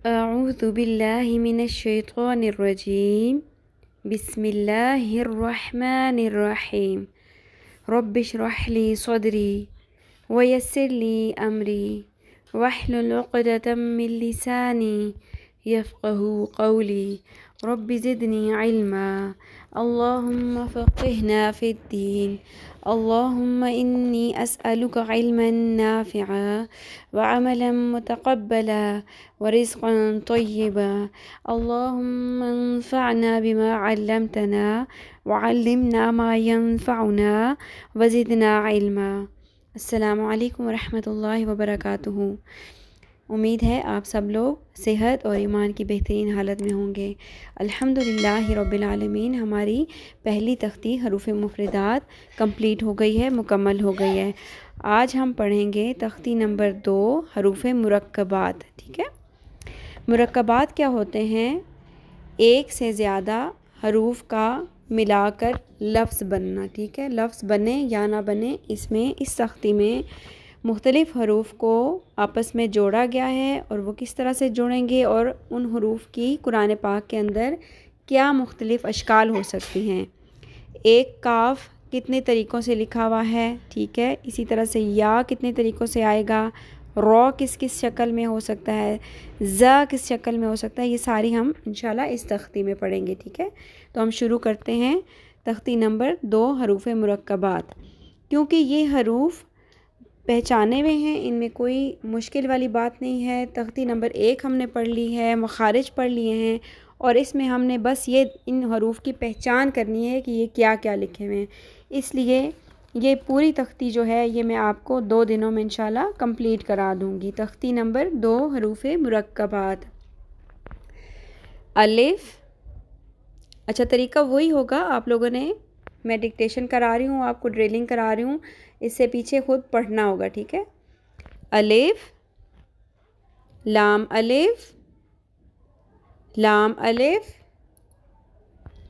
أعوذ بالله من الشيطان الرجيم. بسم الله الرحمن الرحيم. رب اشرح لي صدري ويسر لي أمري واحلل عقدة من لساني يفقه قولي. رب زدني علما. اللهم فقهنا في الدين. اللهم إني أسألك علما نافعا وعملا متقبلا ورزقا طيبا. اللهم انفعنا بما علمتنا وعلمنا ما ينفعنا وزدنا علما. السلام علیکم ورحمۃ اللہ وبرکاتہ۔ امید ہے آپ سب لوگ صحت اور ایمان کی بہترین حالت میں ہوں گے۔ الحمدللہ رب العالمین، ہماری پہلی تختی حروف مفردات کمپلیٹ ہو گئی ہے، مکمل ہو گئی ہے۔ آج ہم پڑھیں گے تختی نمبر 2، حروف مرکبات۔ ٹھیک ہے، مرکبات کیا ہوتے ہیں؟ ایک سے زیادہ حروف کا ملا کر لفظ بننا۔ ٹھیک ہے، لفظ بنے یا نہ بنے، اس تختی میں مختلف حروف کو آپس میں جوڑا گیا ہے، اور وہ کس طرح سے جوڑیں گے اور ان حروف کی قرآن پاک کے اندر کیا مختلف اشکال ہو سکتی ہیں۔ ایک کاف کتنے طریقوں سے لکھا ہوا ہے، ٹھیک ہے، اسی طرح سے یا کتنے طریقوں سے آئے گا، رو کس شکل میں ہو سکتا ہے، ز کس شکل میں ہو سکتا ہے، یہ ساری ہم انشاءاللہ اس تختی میں پڑھیں گے۔ ٹھیک ہے، تو ہم شروع کرتے ہیں تختی نمبر 2، حروف مرکبات۔ کیونکہ یہ حروف پہچانے ہوئے ہیں، ان میں کوئی مشکل والی بات نہیں ہے۔ تختی نمبر 1 ہم نے پڑھ لی ہے، مخارج پڑھ لیے ہیں، اور اس میں ہم نے بس یہ ان حروف کی پہچان کرنی ہے کہ یہ کیا کیا لکھے ہوئے ہیں۔ اس لیے یہ پوری تختی جو ہے یہ میں آپ کو 2 دنوں میں انشاءاللہ کمپلیٹ کرا دوں گی۔ تختی نمبر 2، حروف مرکبات۔ الف، اچھا طریقہ وہی ہوگا، آپ لوگوں نے، میں ڈکٹیشن کرا رہی ہوں، آپ کو ڈریلنگ کرا رہی ہوں، اس سے پیچھے خود پڑھنا ہوگا۔ ٹھیک ہے، الف، لام الف، لام الف،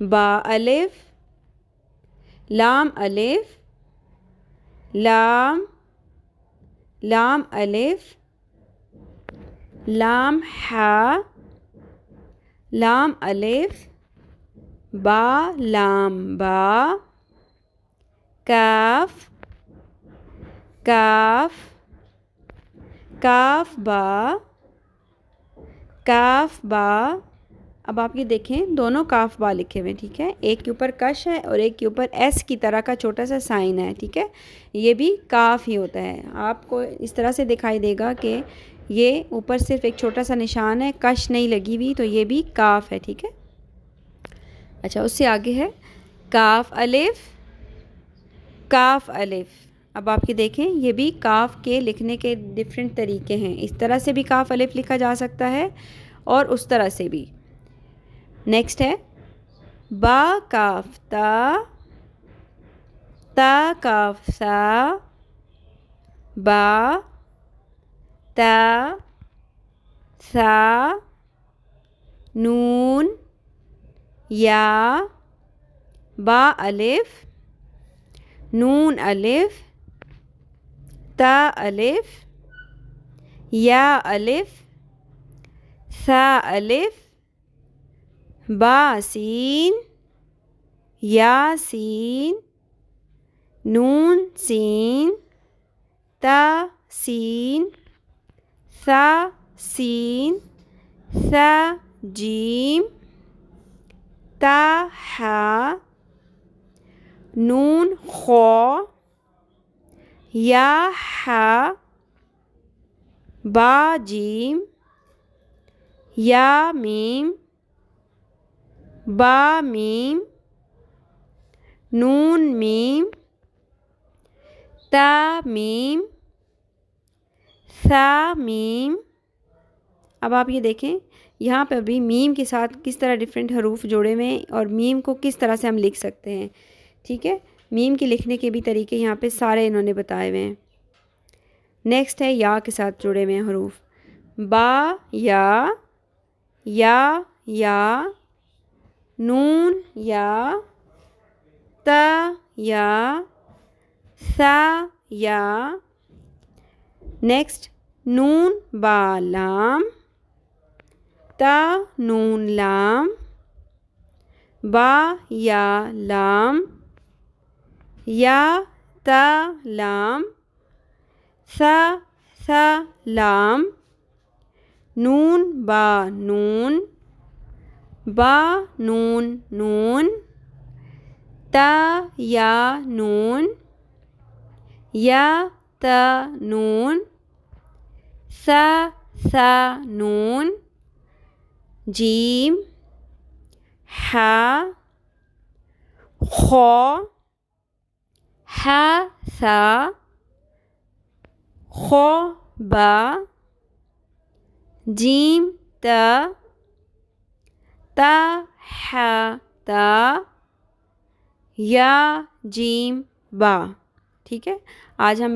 با الف، لام الف، لام، لام الف، لام ہا، لام الف، با لام با، کاف، کاف، کاف با، کاف با۔ اب آپ یہ دیکھیں، دونوں کاف با لکھے ہوئے ہیں۔ ٹھیک ہے، ایک کے اوپر کش ہے اور ایک کے اوپر ایس کی طرح کا چھوٹا سا سائن ہے۔ ٹھیک ہے، یہ بھی کاف ہی ہوتا ہے، آپ کو اس طرح سے دکھائی دے گا کہ یہ اوپر صرف ایک چھوٹا سا نشان ہے، کش نہیں لگی ہوئی، تو یہ بھی کاف ہے۔ ٹھیک ہے، اچھا اس سے آگے ہے کاف الف، کاف الف۔ اب آپ یہ دیکھیں، یہ بھی کاف کے لکھنے کے ڈیفرنٹ طریقے ہیں، اس طرح سے بھی کاف الف لکھا جا سکتا ہے اور اس طرح سے بھی۔ نیکسٹ ہے با کاف تا، تا کاف سا، با، تا، سا، نون، یا، با الف، نون الف، تا الف، یا الف، سا الف، با سین، یا سین، نون سین، تا سین، ثا سین، ثا جیم، تا ہا، نون خو، یا ہا، با جیم، یا میم، با میم، نون میم، تا میم، ثا میم۔ اب آپ یہ دیکھیں، یہاں پہ بھی میم کے ساتھ کس طرح ڈیفرنٹ حروف جوڑے ہوئے ہیں اور میم کو کس طرح سے ہم لکھ سکتے ہیں۔ ٹھیک ہے، میم کے لکھنے کے بھی طریقے یہاں پہ سارے انہوں نے بتائے ہوئے ہیں۔ نیکسٹ ہے یا کے ساتھ جڑے ہوئے ہیں حروف، با یا، یا، نون یا، تا یا، ثا یا۔ نیکسٹ نون با لام، تا نون لام، با یا لام، یا تا لام، ثا لام، نون با نون، با نون نون، تا یا نون، یا تا نون، ثا نون، جیم، حا، خا، حا ثا، خا با، جیم تا، تا حا تا، یا جیم با۔ ٹھیک ہے، آج ہم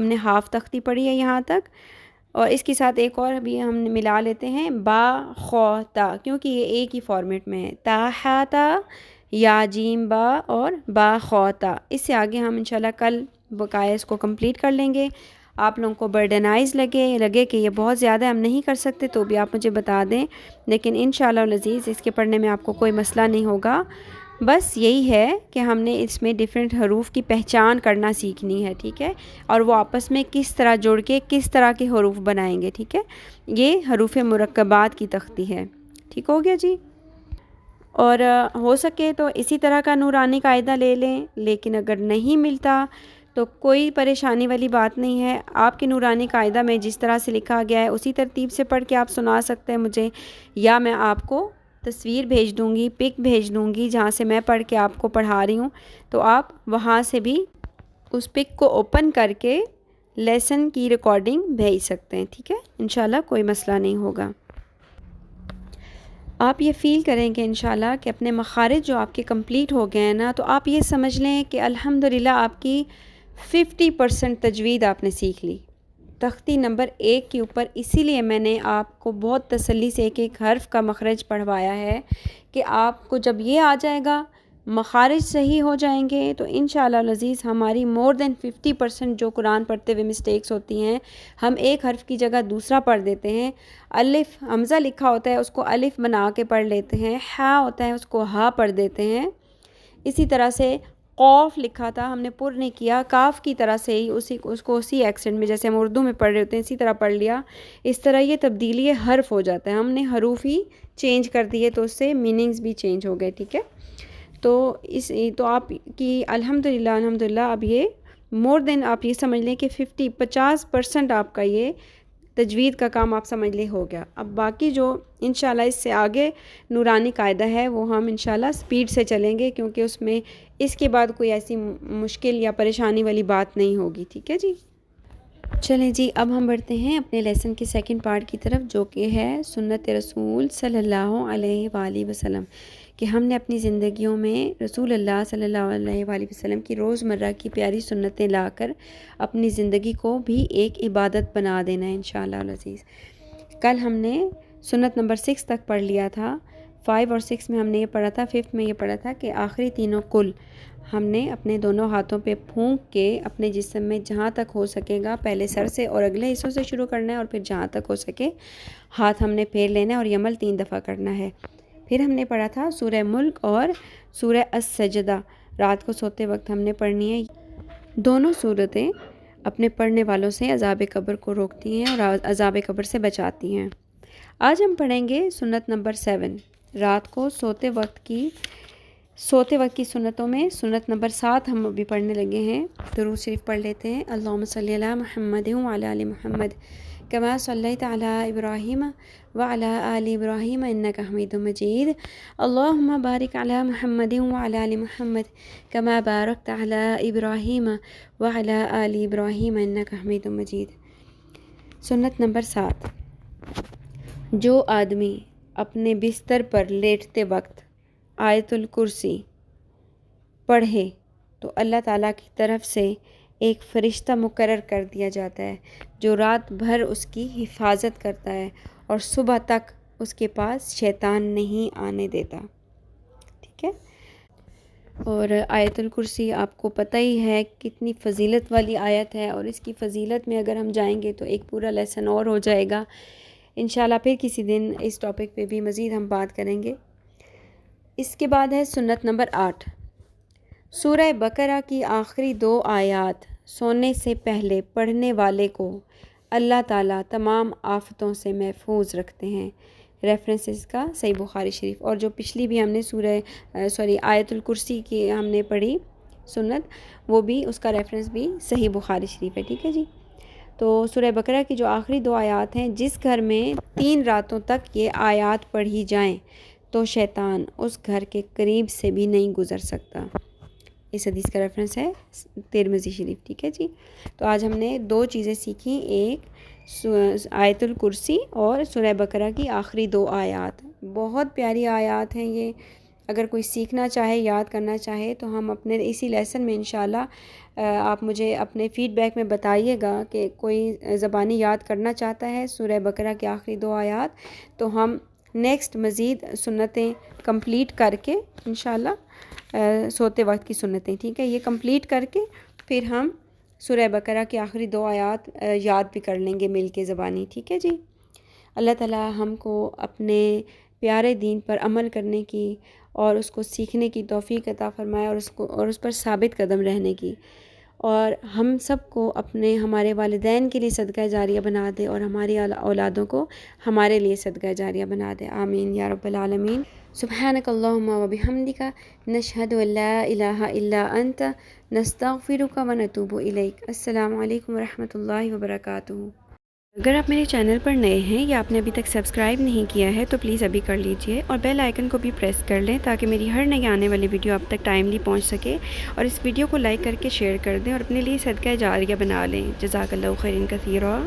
نے ہاف تختی پڑھی ہے یہاں تک، اور اس کے ساتھ ایک اور بھی ہم ملا لیتے ہیں، با خو تا، کیونکہ یہ ایک ہی فارمیٹ میں ہے، تا حا تا، یا جیم با اور با خو تا۔ اس سے آگے ہم انشاءاللہ کل بقایا اس کو کمپلیٹ کر لیں گے۔ آپ لوگوں کو برڈنائز لگے کہ یہ بہت زیادہ ہم نہیں کر سکتے تو بھی آپ مجھے بتا دیں، لیکن انشاءاللہ العزیز اس کے پڑھنے میں آپ کو کوئی مسئلہ نہیں ہوگا۔ بس یہی ہے کہ ہم نے اس میں ڈیفرنٹ حروف کی پہچان کرنا سیکھنی ہے، ٹھیک ہے، اور وہ آپس میں کس طرح جڑ کے کس طرح کے حروف بنائیں گے، ٹھیک ہے۔ یہ حروف مرکبات کی تختی ہے، ٹھیک ہو گیا جی۔ اور ہو سکے تو اسی طرح کا نورانی قاعدہ لے لیں، لیکن اگر نہیں ملتا تو کوئی پریشانی والی بات نہیں ہے، آپ کے نورانی قاعدہ میں جس طرح سے لکھا گیا ہے اسی ترتیب سے پڑھ کے آپ سنا سکتے ہیں مجھے، یا میں آپ کو تصویر بھیج دوں گی، پک بھیج دوں گی جہاں سے میں پڑھ کے آپ کو پڑھا رہی ہوں، تو آپ وہاں سے بھی اس پک کو اوپن کر کے لیسن کی ریکارڈنگ بھیج سکتے ہیں، ٹھیک ہے، انشاءاللہ کوئی مسئلہ نہیں ہوگا۔ آپ یہ فیل کریں کہ انشاءاللہ کہ اپنے مخارج جو آپ کے کمپلیٹ ہو گئے ہیں نا، تو آپ یہ سمجھ لیں کہ الحمدللہ آپ کی 50% تجوید آپ نے سیکھ لی تختی نمبر 1 کے اوپر۔ اسی لیے میں نے آپ کو بہت تسلی سے ایک ایک حرف کا مخرج پڑھوایا ہے کہ آپ کو جب یہ آ جائے گا، مخارج صحیح ہو جائیں گے، تو انشاءاللہ العزیز ہماری مور دین 50% جو قرآن پڑھتے ہوئے مسٹیکس ہوتی ہیں، ہم ایک حرف کی جگہ دوسرا پڑھ دیتے ہیں، الف حمزہ لکھا ہوتا ہے اس کو الف بنا کے پڑھ لیتے ہیں، ہا ہوتا ہے اس کو ہا پڑھ دیتے ہیں، اسی طرح سے قوف لکھا تھا ہم نے پر نہیں کیا، کاف کی طرح سے ہی اس کو اسی ایکسنٹ میں جیسے ہم اردو میں پڑھ رہے ہوتے ہیں اسی طرح پڑھ لیا۔ اس طرح یہ تبدیلی حرف ہو جاتا ہے، ہم نے حروف ہی چینج کر دیے تو اس سے میننگز بھی چینج ہو گئے، ٹھیک ہے۔ تو آپ کی الحمدللہ اب یہ مور دین آپ یہ سمجھ لیں کہ 50% آپ کا یہ تجوید کا کام آپ سمجھ لیں ہو گیا۔ اب باقی جو انشاءاللہ اس سے آگے نورانی قاعدہ ہے وہ ہم انشاءاللہ سپیڈ سے چلیں گے، کیونکہ اس میں اس کے بعد کوئی ایسی مشکل یا پریشانی والی بات نہیں ہوگی، ٹھیک ہے جی۔ چلیں جی، اب ہم بڑھتے ہیں اپنے لیسن کے سیکنڈ پارٹ کی طرف، جو کہ ہے سنت رسول صلی اللہ علیہ وآلہ وسلم، کہ ہم نے اپنی زندگیوں میں رسول اللہ صلی اللہ علیہ وآلہ وسلم کی روزمرہ کی پیاری سنتیں لا کر اپنی زندگی کو بھی ایک عبادت بنا دینا ہے انشاءاللہ العزیز۔ کل ہم نے سنت نمبر 6 تک پڑھ لیا تھا، 5 اور 6 میں ہم نے یہ پڑھا تھا، 5 میں یہ پڑھا تھا کہ آخری تینوں کل ہم نے اپنے دونوں ہاتھوں پہ پھونک کے اپنے جسم میں جہاں تک ہو سکے گا پہلے سر سے اور اگلے حصوں سے شروع کرنا ہے، اور پھر جہاں تک ہو سکے ہاتھ ہم نے پھیر لینا ہے، اور یہ عمل 3 دفعہ کرنا ہے۔ پھر ہم نے پڑھا تھا سورہ ملک اور سورہ السجدہ، رات کو سوتے وقت ہم نے پڑھنی ہے۔ دونوں صورتیں اپنے پڑھنے والوں سے عذاب قبر کو روکتی ہیں اور عذاب قبر سے بچاتی ہیں۔ آج ہم پڑھیں گے سنت نمبر 7، رات کو سوتے وقت کی سنتوں میں سنت نمبر 7 ہم ابھی پڑھنے لگے ہیں۔ درود شریف پڑھ لیتے ہیں۔ اللہم صلی علی محمد وعلی آل محمد کما صلیت علی ابراہیم وعلی آل ابراہیم انک حمید مجید، اللہم بارک علی محمد وعلی آل محمد کما بارکت علی ابراہیم وعلی آل ابراہیم انک حمید مجید۔ سنت نمبر 7، جو آدمی اپنے بستر پر لیٹتے وقت آیت الکرسی پڑھے تو اللہ تعالیٰ کی طرف سے ایک فرشتہ مقرر کر دیا جاتا ہے جو رات بھر اس کی حفاظت کرتا ہے اور صبح تک اس کے پاس شیطان نہیں آنے دیتا، ٹھیک ہے۔ اور آیت الکرسی آپ کو پتہ ہی ہے کتنی فضیلت والی آیت ہے، اور اس کی فضیلت میں اگر ہم جائیں گے تو ایک پورا لیسن اور ہو جائے گا، انشاءاللہ پھر کسی دن اس ٹاپک پہ بھی مزید ہم بات کریں گے۔ اس کے بعد ہے سنت نمبر 8، سورہ بقرہ کی آخری 2 آیات سونے سے پہلے پڑھنے والے کو اللہ تعالیٰ تمام آفتوں سے محفوظ رکھتے ہیں۔ ریفرنس اس کا صحیح بخاری شریف، اور جو پچھلی بھی ہم نے آیت الکرسی کی ہم نے پڑھی سنت، وہ بھی اس کا ریفرنس بھی صحیح بخاری شریف ہے، ٹھیک ہے جی۔ تو سورہ بقرہ کی جو آخری 2 آیات ہیں، جس گھر میں 3 راتوں تک یہ آیات پڑھی جائیں تو شیطان اس گھر کے قریب سے بھی نہیں گزر سکتا۔ اس حدیث کا ریفرنس ہے ترمذی شریف، ٹھیک ہے جی۔ تو آج ہم نے 2 چیزیں سیکھیں، ایک آیت الکرسی اور سورہ بقرہ کی آخری 2 آیات۔ بہت پیاری آیات ہیں یہ، اگر کوئی سیکھنا چاہے، یاد کرنا چاہے تو ہم اپنے اسی لیسن میں انشاءاللہ آپ مجھے اپنے فیڈ بیک میں بتائیے گا کہ کوئی زبانی یاد کرنا چاہتا ہے سورہ بقرہ کی آخری 2 آیات، تو ہم نیکسٹ مزید سنتیں کمپلیٹ کر کے انشاءاللہ سوتے وقت کی سنتیں، ٹھیک ہے، یہ کمپلیٹ کر کے پھر ہم سورہ بقرہ کی آخری 2 آیات یاد بھی کر لیں گے مل کے زبانی، ٹھیک ہے جی۔ اللہ تعالیٰ ہم کو اپنے پیارے دین پر عمل کرنے کی اور اس کو سیکھنے کی توفیق عطا فرمائے، اور اس پر ثابت قدم رہنے کی، اور ہم سب کو ہمارے والدین کے لیے صدقہ جاریہ بنا دے، اور ہماری اولادوں کو ہمارے لیے صدقہ جاریہ بنا دے، آمین یا رب العالمین۔ سبحانک اللہم و بحمدک، نشہد ان لا الہ الا انت، نستغفرک و نتوب الیک۔ السلام علیکم ورحمۃ اللہ وبرکاتہ۔ اگر آپ میرے چینل پر نئے ہیں یا آپ نے ابھی تک سبسکرائب نہیں کیا ہے تو پلیز ابھی کر لیجئے، اور بیل آئیکن کو بھی پریس کر لیں تاکہ میری ہر نئی آنے والی ویڈیو آپ تک ٹائملی پہنچ سکے، اور اس ویڈیو کو لائک کر کے شیئر کر دیں اور اپنے لیے صدقہ جاریہ بنا لیں۔ جزاک اللہ خیرا کثیرا۔